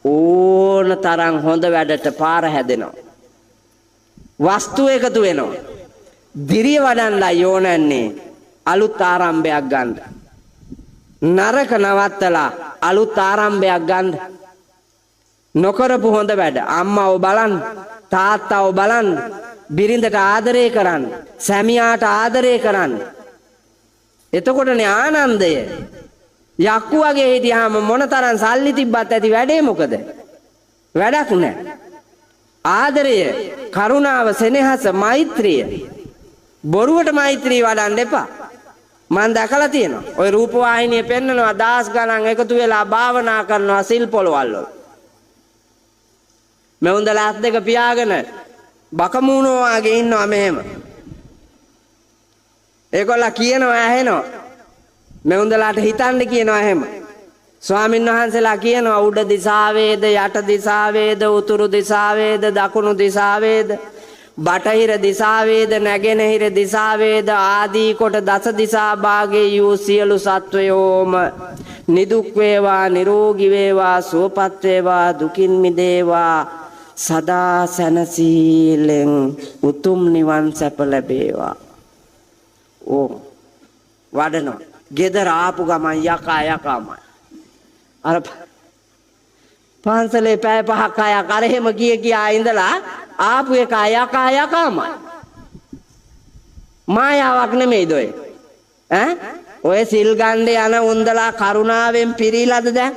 ඕන තරම් හොඳ වැඩට පාර හැදෙනවා. වස්තු එකතු වෙනවා. දිරිය වඩන්නලා යෝනන්නේ අලුත් ආරම්භයක් ගන්න. නරක නවත්තලා අලුත් ආරම්භයක් ගන්න. නොකරපු හොඳ වැඩ අම්මාව බලන්න, තාත්තාව බලන්න, බිරිඳට ආදරය කරන්න, සැමියාට ආදරය කරන්න. එතකොටනේ ආනන්දය. යක්කු වගේ හිටියාම මොනතරම් සල්ලි තිබ්බත් ඇති වැඩේ මොකද? වැඩක් නැහැ. ආදරය, කරුණාව, සෙනෙහස, මෛත්‍රිය. බොරුවට මෛත්‍රී වඩන්න එපා. මම දැකලා තියෙනවා. ওই රූපවාහිනිය පෙන්නනවා දහස් ගණන් එකතු වෙලා භාවනා කරනවා සිල් පොළවල් වල. මෙවුන්දලා අත් දෙක පියාගෙන බකමූණෝ වගේ ඉන්නවා මෙහෙම. ඒගොල්ලෝ කියනවා ඇහෙනවා. මෙවුන්දලාට හිතන්න කියනවා එහෙම. ස්වාමීන් වහන්සේලා කියනවා උඩ දිසාවේද, යට දිසාවේද, උතුරු දිසාවේද, දකුණු දිසාවේද, බටහිර දිසාවේද, නැගෙනහිර දිසාවේද ආදී කොට දස දිසා භාගයේ යූ සියලු සත්වයෝම නිදුක් වේවා, නිරෝගී වේවා, සුවපත් වේවා, දුකින් මිදේවා, සදා සැනසීලෙන් උතුම් නිවන් සැප ලැබේවා. ඕ වඩනවා. ගෙදර ආපු ගමන් යකාමයි. අර පන්සලේ පැය පහක් ආයක් අර එහෙම කියා ඉඳලා ආපු එක යකාමයි. මායාවක් නෙමෙයිද ඔය? ඔය සිල් ගන්න යන උන්දලා කරුණාවෙන් පිරීලාද දැන්?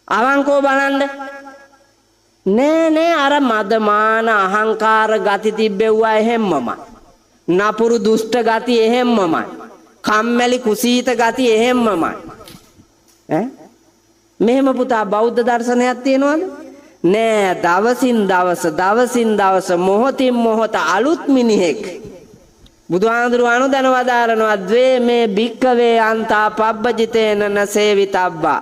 අවංකව බලන්න. නෑ අර මදමාන අහංකාර ගති තිබෙව්වා එහෙම්මමයි. නපුරු දුෂ්ට ගති එහෙම්මමයි. කම්මැලි කුසීත ගති එහෙම්මමයි. මෙහෙම පුතා බෞද්ධ දර්ශනයක් තියෙනවද? නෑ. දවසින් දවස මොහොතින් මොහොත අලුත් මිනිහෙක්. බුදුහාඳුරු අනුදැන වදාරනවා ද්වේ මේ භික්කවේ අන්තා පබ්බජිතේන නසේවිතබ්බා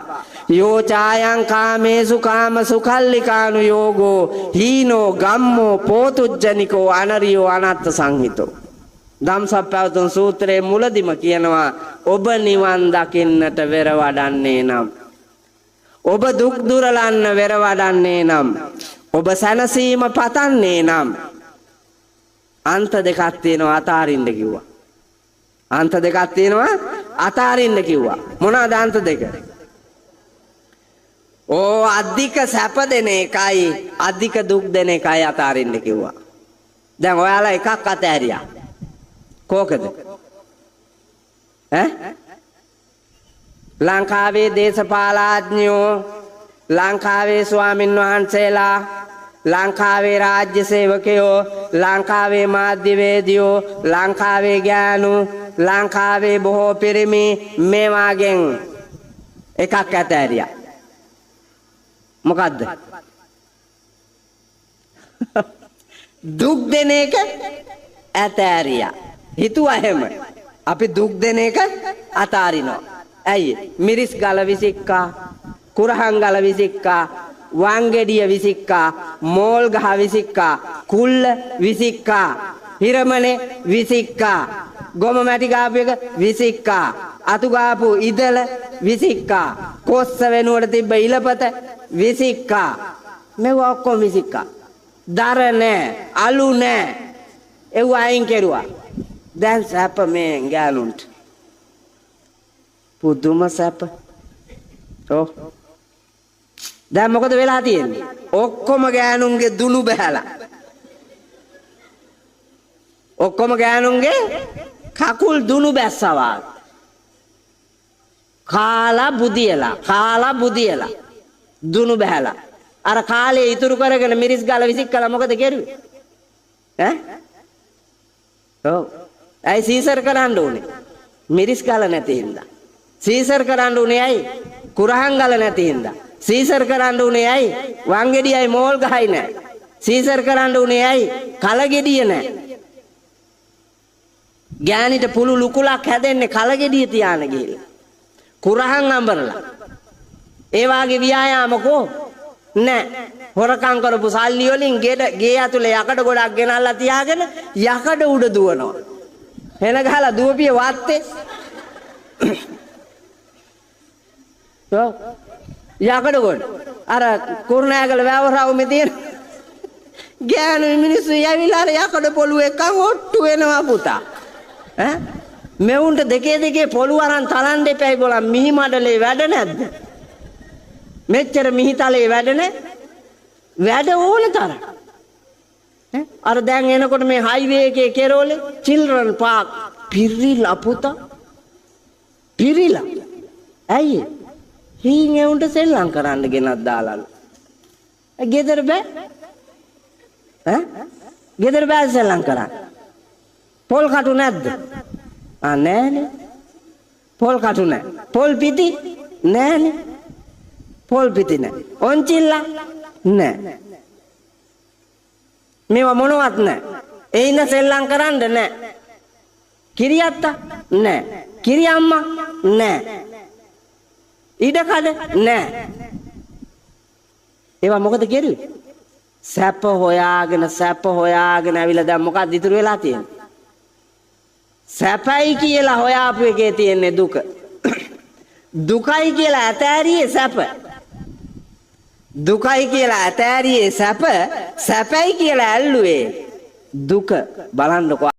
යෝ ඡායං කාමේසු කාම සුඛල්ලිකානු යෝගෝ හීනෝ ගම්මෝ පෝතුජ්ජනිකෝ අනරියෝ අනත්ත සංහිතෝ. ධම්සප්පවතුන් සූත්‍රයේ මුලදිම කියනවා ඔබ නිවන් දකින්නට වෙර වඩන්නේ නම්, ඔබ දුක් දුරලන්න වෙර වඩන්නේ නම්, ඔබ සැනසීම පතන්නේ නම් අන්ත දෙකක් තියෙනවා අතාරින්න කිව්වා. අන්ත දෙකක් තියෙනවා අතාරින්න කිව්වා. මොනවාද අන්ත දෙක? අධික සැප දෙන එකයි අධික දුක් දෙන එකයි අතාරින්න කිව්වා. දැන් ඔයාලා එකක් අතෑරියා. කෝකද? ලංකාවේ දේශපාලඥයෝ, ලංකාවේ ස්වාමින් වහන්සේලා, ලංකාවේ රාජ්‍ය සේවකයෝ, ලංකාවේ මාධ්‍යවේදියෝ, ලංකාවේ ගෑනු, ලංකාවේ බොහෝ පිරිමි මේ වාගෙන් එකක් ඇතෑරියා. මොකද්ද? දුක් දෙන එක ඇතෑරියා. හිතුවා එහෙම. අපි දුක් දෙන එක අතාරිනවා. ඇයි? මිරිස් ගල විසික්කා, කුරහන් ගල විසික්කා, වංගෙඩිය විසික්කා, මෝල් ගහ විසික්කා, කුල්ල විසික්කා, හිරමනේ විසික්කා, ගොම මැටි ගාපු එක විසික්කා, අතු ගාපු ඉදල විසික්කා, කොස්ස වෙනුවට තිබ්බ ඉලපත විසික්කා. මේව ඔක්කොම විසික්කා. දර නෑ, අලු නෑ. ඒව අයින් කෙරුවා. දැන් සැප මේ ගෑනුන්ට. පුදුම සැප. දැන් මොකද වෙලා තියෙන්නේ? ඔක්කොම ගෑනුන්ගේ දුනු බහැලා. ඔක්කොම ගෑනුන්ගේ කකුල් දුනු බැස්සවා. කාලා බුදියලා දුනු බහැලා. අර කාලේ ඉතුරු කරගෙන මිරිස් ගාල විසික්කලා මොකද කෙරුවේ? ඇයි සීසර් කරන්න ඕනේ? මිරිස් ගාල නැති හින්දා. සීසර් කරන්න උනේ ඇයි? කුරහන් ගල නැති හින්දා. සීසර් කරන්න උනේ ඇයි? වංගෙඩියයි මෝල් ගහයි නැහැ. සීසර් කරන්න උනේ ඇයි? කලගෙඩිය නැහැ. ගෑනිට පුළු ලුකුලක් හැදෙන්නේ කලගෙඩිය තියාන ගිහිල්ලා. කුරහන් අඹරලා. ඒ වාගේ ව්‍යායාමකෝ නැහැ. හොරකම් කරපු සල්ලි වලින් ගේ ඇතුලේ යකඩ ගොඩක් ගෙනල්ලා තියාගෙන යකඩ උඩ දුවනවා. එන ගහලා දුවපිය වත්තේ යකඩ ගොඩ. අර කුරුණෑගල වැවරවුමේ තියෙන ගෑනු මිනිස්සු යවිලා අර යකඩ පොළු එක්කන් ඔට්ටු වෙනවා පුතා. ඈ මෙවුන්ට දෙකේ පොළු අරන් තලන්න දෙපැයි බෝලා මිහි මඩලේ වැඩ නැද්ද? මෙච්චර මිහිතලේ වැඩ නැ? වැඩ ඕන තරම්. අර දැන් එනකොට මේ හයිවේ එකේ කෙරෝලේ චිල්ඩ්‍රන් පාක් පිරිලා පුතා. පිරිලා. ඇයි? හීන් එවුන්ට සෙල්ලම් කරන්න ගෙනත් දාලාලු. ගෙදර බෑ. ඈ? ගෙදර බෑ සෙල්ලම් කරන්න. පොල් කටු නැද්ද? නෑනේ. පොල් කටු නෑ. පොල් පිටි නෑනේ. පොල් පිටි නෑ. ඔන්චිල්ලා නෑ. මේවා මොනවත් නෑ. ඒ ඉන්න සෙල්ලම් කරන්න නෑ. කිරියත්තා නෑ. කිරි අම්මා නෑ. ඉඩකඩ නෑ. ඒවා මොකද කෙරුවේ? සැප හොයාගෙන ඇවිල්ලා දැන් මොකක්ද ඉතුරු වෙලා තියෙන්නේ? සැපයි කියලා හොයාපු එකේ තියෙන්නේ දුක. දුකයි කියලා ඇතෑරියේ සැප. දුකයි කියලා ඇතෑරියේ සැප. සැපයි කියලා ඇල්ලුවේ දුක. බලන්නකෝ.